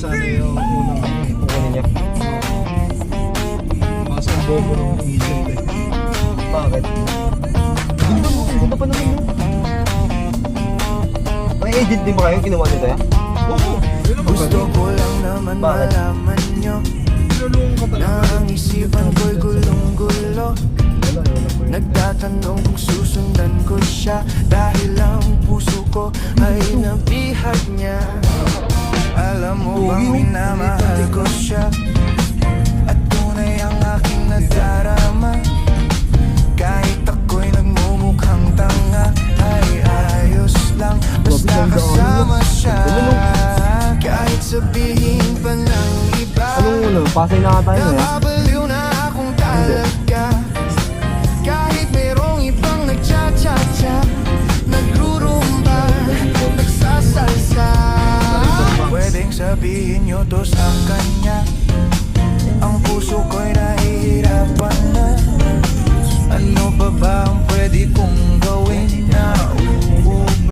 sana yung unang Kukunin niya. kaso ang bobo ng agent eh. Bakit? Ganda pa naman yun. May agent din ba kayo? Kinuha niyo tayo? Oo, yun ang Gusto magaling. ko lang naman Bakit? malaman nyo Tinulungan ka na talaga. ang isipan ko'y gulong-gulo. Wala po yun. Nagtatanong kung susundan ko siya dahil ang puso ko ay nabihag niya. Alam mo bang minamahal ko siya at tunay ang aking nadarama. Kahit ako'y nagmumukhang tanga ay ayos lang basta kasama siya. Kahit sabihin pa ng iba Anong ulo? Pasay na nga tayo eh. nababaliw na akong talaga. Kahit merong ibang nagcha-cha-cha, nagrurumba, nagsasalsa. Pwedeng sabihin nyo to sa kanya